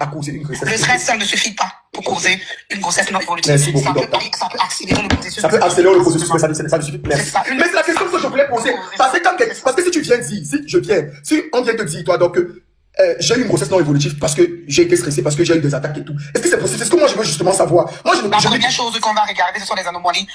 a causé une grossesse. Le stress seul ne suffit pas pour causer une grossesse non évolutive. Merci beaucoup, docteur. Ça peut accélérer le processus. Ça peut accélérer le processus, mais ça ne suffit pas. C'est ça. Mais c'est la question que je voulais poser. Parce que si tu viens dire, si on vient te dire, toi, donc, j'ai eu une grossesse non évolutive parce que j'ai été stressé, parce que j'ai eu des attaques et tout. Est-ce que c'est possible? C'est ce que moi je veux justement savoir. Moi, La première chose qu'on va regarder, ce sont les anomalies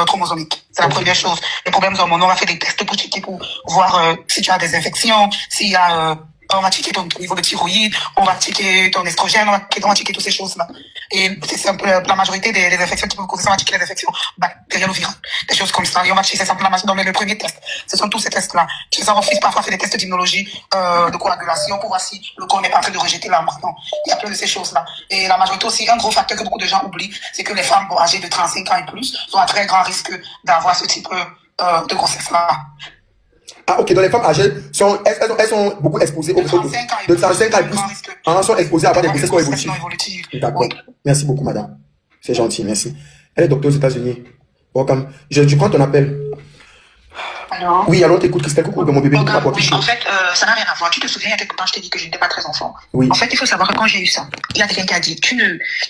chromosomiques. C'est la première chose. Les problèmes hormonaux, on va faire des tests pour checker, pour voir si tu as des infections, s'il y a... on va checker ton niveau de thyroïde, on va checker ton estrogène, on va checker toutes ces choses-là. Et c'est un peu la majorité des infections qui peuvent causer ça, on va checker les infections bactériennes ou virales, des choses comme ça. Et on va checker ça dans le premier test. Ce sont tous ces tests-là. Chez un office, parfois, fait des tests d'immunologie, de coagulation pour voir si le corps n'est pas en train de rejeter l'embryon. Il y a plein de ces choses-là. Et la majorité aussi, un gros facteur que beaucoup de gens oublient, c'est que les femmes âgées de 35 ans et plus sont à très grand risque d'avoir ce type de grossesse-là. Ah, ok, donc les femmes âgées elles sont beaucoup exposées aux grossesses de 35 ans et plus. Sont exposées à avoir des grossesses non évolutives. D'accord. Oui. Merci beaucoup, madame. C'est gentil, merci. Elle est docteur aux États-Unis. Welcome. Je prends ton appel. Alors? Oui, alors t'écoutes Christelle, coucou, mon bébé. Oui, en fait, ça n'a rien à voir. Tu te souviens, il y a quelque temps, je t'ai dit que je n'étais pas très enfant. Oui. En fait, il faut savoir que quand j'ai eu ça, il y a quelqu'un qui a dit,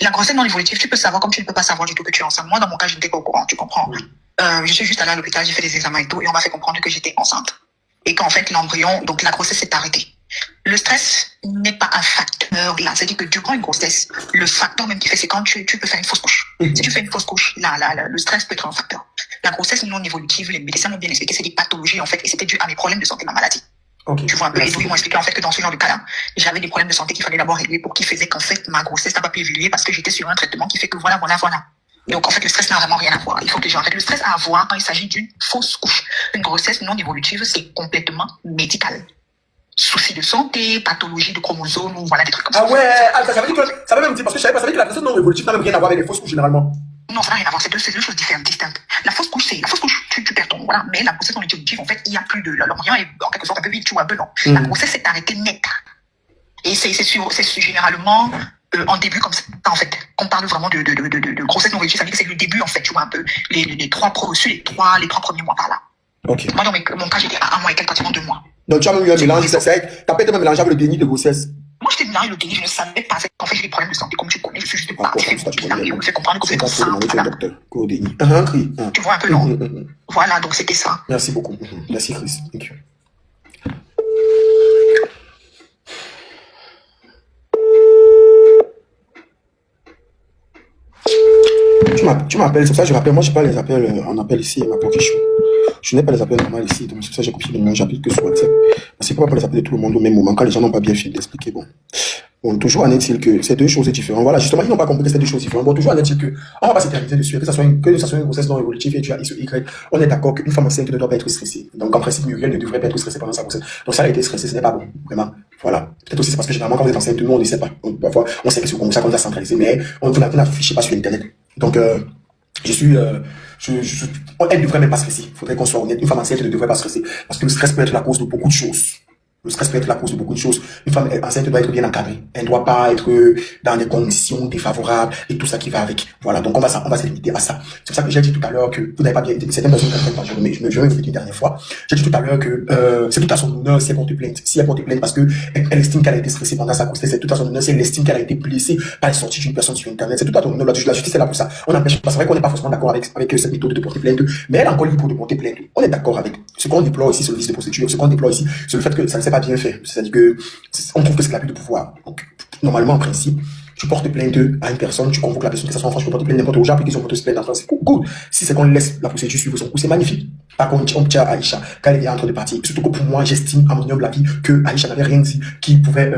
la grossesse non évolutive, tu peux savoir comme tu ne peux pas savoir du tout que tu es enceinte. Moi, dans mon cas, je n'étais pas au courant, tu comprends? Je suis juste allée à l'hôpital, j'ai fait des examens et tout, et on m'a fait comprendre que j'étais enceinte. Et qu'en fait, l'embryon, donc la grossesse s'est arrêtée. Le stress n'est pas un facteur là. C'est-à-dire que durant une grossesse, le facteur même qui fait, c'est quand tu peux faire une fausse couche. Si tu fais une fausse couche, le stress peut être un facteur. La grossesse non évolutive, les médecins m'ont bien expliqué, c'est des pathologies en fait, et c'était dû à mes problèmes de santé, ma maladie. Okay. Tu vois un peu, et donc ils m'ont expliqué en fait que dans ce genre de cas-là, j'avais des problèmes de santé qu'il fallait d'abord régler pour qui faisait qu'en fait ma grossesse n'a pas pu évoluer parce que j'étais sur un traitement qui fait que voilà. Donc en fait le stress n'a vraiment rien à voir. Il faut que j'ai en fait le stress à avoir quand il s'agit d'une fausse couche. Une grossesse non évolutive, c'est complètement médical. Soucis de santé, pathologie de chromosomes, voilà des trucs comme ça. Ah ouais, ça veut dire que ça veut même dire parce que je savais pas, ça veut dire que la grossesse non évolutive n'a même rien à voir avec les fausses couches généralement. Non, ça n'a rien à voir, c'est deux choses différentes, distinctes. La fausse couche, tu perds ton, voilà, mais la grossesse non évolutive, en fait, il n'y a plus de, l'embryon est en quelque sorte un peu vide, tu vois, un peu non. La grossesse s'est arrêtée net. Et c'est généralement en début comme ça, en fait. On parle vraiment de grossesse non évolutive, ça veut dire que c'est le début, en fait, tu vois, un peu, les trois premiers mois par là. Ok. Moi, dans mon cas, j'étais à 1 mois et quelques, pratiquement 2 mois. Donc, tu as même eu un mélange, t'as peut-être même mélangé avec le déni de grossesse. Moi, j'étais mélangé le déni, je ne savais pas. En fait, j'ai des problèmes de santé, comme tu connais, je suis juste partie faire mon bilan et on me fait comprendre que c'est pour ça. Tu vois un peu, non? Voilà, donc c'était ça. Merci beaucoup. Merci, Chris. Thank you. Tu m'appelles, c'est ça que je rappelle. Moi, je n'ai pas les appels en appel ici, ma pauvre chou. Je n'ai pas les appels normaux ici, donc c'est pour ça que j'ai copié le numéro, j'applique que sur WhatsApp. C'est pourquoi pas les appeler tout le monde au même moment, quand les gens n'ont pas bien fini d'expliquer. Bon, toujours en est-il que c'est deux choses différentes. Voilà, justement, ils n'ont pas compris que c'est deux choses différentes. Bon, toujours en est-il que, on va pas s'éterniser dessus, que ça soit une grossesse non évolutive et tu as X ou Y. On est d'accord qu'une femme enceinte ne doit pas être stressée. Donc, en principe, Muriel ne devrait pas être stressée pendant sa grossesse. Donc, ça a été stressé, ce n'est pas bon, vraiment. Voilà. Peut-être aussi, c'est parce que généralement, quand vous êtes enceinte, nous, on ne sait pas. Donc, parfois, on sait que c'est comme ça qu'on nous a centralisé, mais on n'affiche pas sur Internet. Donc, elle ne devrait même pas stresser. Il faudrait qu'on soit honnête. Une femme enceinte ne devrait pas stresser. Parce que le stress peut être la cause de beaucoup de choses. Le stress peut être la cause de beaucoup de choses. Une femme enceinte doit être bien encadrée. Elle ne doit pas être dans des conditions défavorables et tout ça qui va avec. Voilà. Donc, on va se limiter à ça. C'est pour ça que j'ai dit tout à l'heure que vous n'avez pas bien été. Certaines personnes ne comprennent pas. Je vais répéter une dernière fois. J'ai dit tout à l'heure que, c'est tout à son honneur si elle porte plainte. Si elle porte plainte parce que elle estime qu'elle a été stressée pendant sa grossesse, c'est tout à son honneur si elle estime qu'elle a été blessée par les sorties d'une personne sur Internet. C'est tout à son honneur. La justice est là pour ça. On n'empêche pas. C'est vrai qu'on n'est pas forcément d'accord avec cette méthode de porter plainte. Mais elle est encore libre de porter plainte. On est d'accord avec ce qu'on déplore ici sur le vice de procédure. Ce qu'on déplore ici, c'est le fait que ça ne s'est pas bien fait. C'est-à-dire que on trouve que c'est l'abus de pouvoir. Donc, normalement, en principe, tu portes plainte à une personne, tu convoques la personne, que ça soit en France, tu peux porter plainte n'importe où, j'ai appris qu'ils ont porté plainte en France, c'est cool. Si c'est qu'on laisse la procédure suivre son cours, c'est magnifique. Par contre, on tient à Aïcha, quand elle est en train de partir, surtout que pour moi, j'estime, à mon humble avis, que Aïcha n'avait rien dit qui pouvait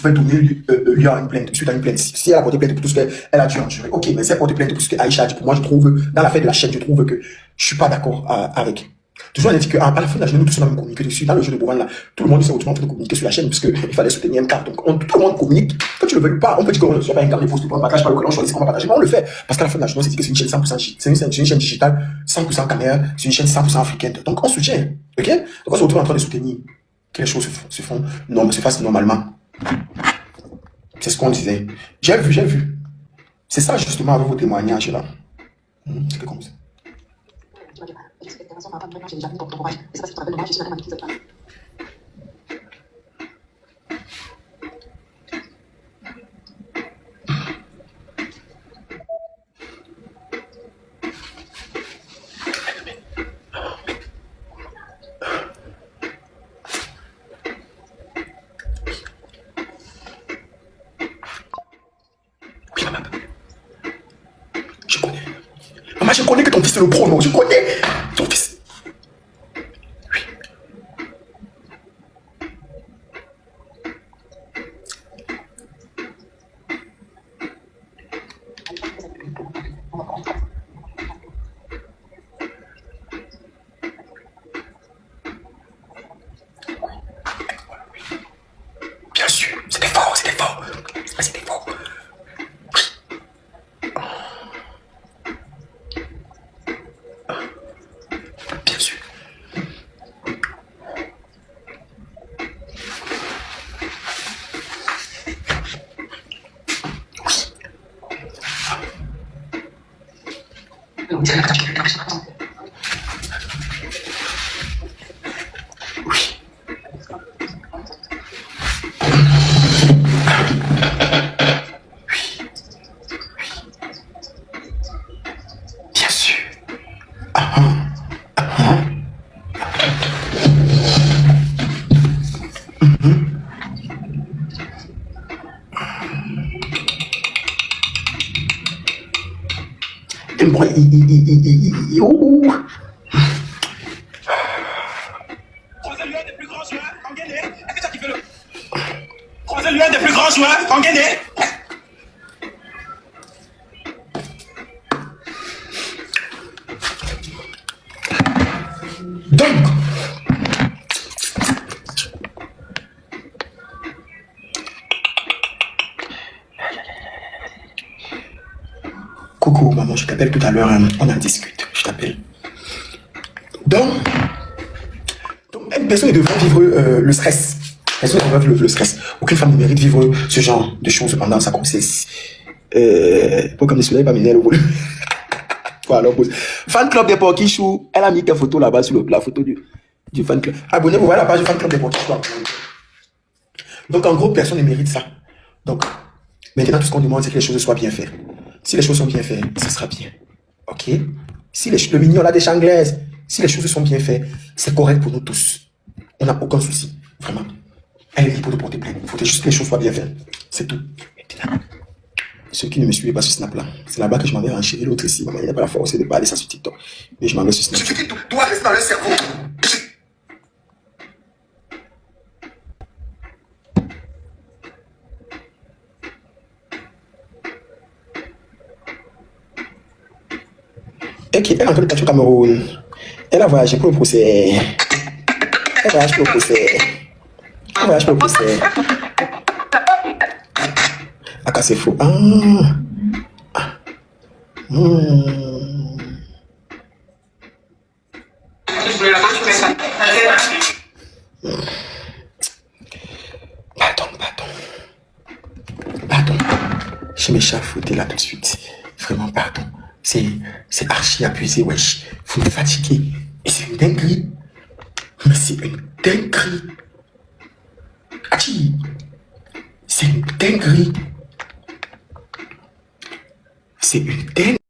donner lieu à une plainte, suite à une plainte. Si elle a porté plainte pour tout ce qu'elle a dû endurer, ok, mais si elle a porté plainte pour ce que Aïcha a dit, pour moi, je trouve, dans l'affaire de la chaîne, je trouve que je suis pas d'accord avec. Toujours, on a dit qu'à la fin de la journée, nous tous on a même communiqué dessus. Dans le jeu de Bovan, là, tout le monde s'est retrouvé en train de communiquer sur la chaîne, puisqu'il fallait soutenir un carte. Donc, tout le monde communique. Quand tu le veux pas, on peut dire qu'on ne soit pas un carte de poste pour un partage, pas le que l'on choisit qu'on va partager. Mais on le fait. Parce qu'à la fin de la journée, c'est dit que c'est une chaîne 100%, c'est une chaîne digitale, 100% caméra, c'est une chaîne 100% africaine. Donc, on soutient. Ok? Donc, on se retrouve en train de soutenir que les choses se fassent normalement. C'est ce qu'on disait. J'ai vu. C'est ça, justement, avec vos témoignages, là. C'est comme ça. Moi, je connais que ton fils c'est le pronom. Je connais ton fils. Bien sûr, c'était fort, c'était fort. C'était fort. Bien sûr. Bien sûr. Et moi, Croisez l'un des plus grands joueurs en Guinée. Est-ce que toi qui fais le... Croisez l'un des plus grands joueurs en Guinée. donc, coucou maman, je t'appelle tout à l'heure, hein, on en discute, je t'appelle. Donc, personne ne devrait vivre le stress. Personne ne devrait vivre le stress. Aucune femme ne mérite de vivre ce genre de choses pendant sa grossesse. Pour comme le soleil pas m'énerve. Voilà, fan club des Porkichou, elle a mis quelle photo là-bas sur la photo du fan club. Abonnez-vous à la page du fan club des Porkichou. Donc en gros, personne ne mérite ça. Donc, maintenant tout ce qu'on demande, c'est que les choses soient bien faites. Si les choses sont bien faites, ça sera bien. Ok? Si le mignon a des changlaises, si les choses sont bien faites, c'est correct pour nous tous. On n'a aucun souci. Vraiment. Elle est libre de porter plainte. Il faut juste que les choses soient bien faites. C'est tout. Maintenant, ceux qui ne me suivent pas sur Snap là, c'est là-bas que je m'en vais enchérir l'autre ici. Maman, il n'a pas la force de parler ça sur TikTok. Mais je m'en vais sur Snap. Ce qui doit rester dans le cerveau. Ok, elle est en train de partir au Cameroun. Elle a voyagé pour le procès. Elle voyage pour le procès. Elle voyage pour le procès. Ah, quand c'est faux. Pardon. Je m'échafaude là tout de suite. Vraiment, pardon. C'est archi abusé, wesh. Vous me fatiguez. Et c'est une dinguerie. Mais c'est une dinguerie. Achi. C'est une dinguerie. C'est une dinguerie.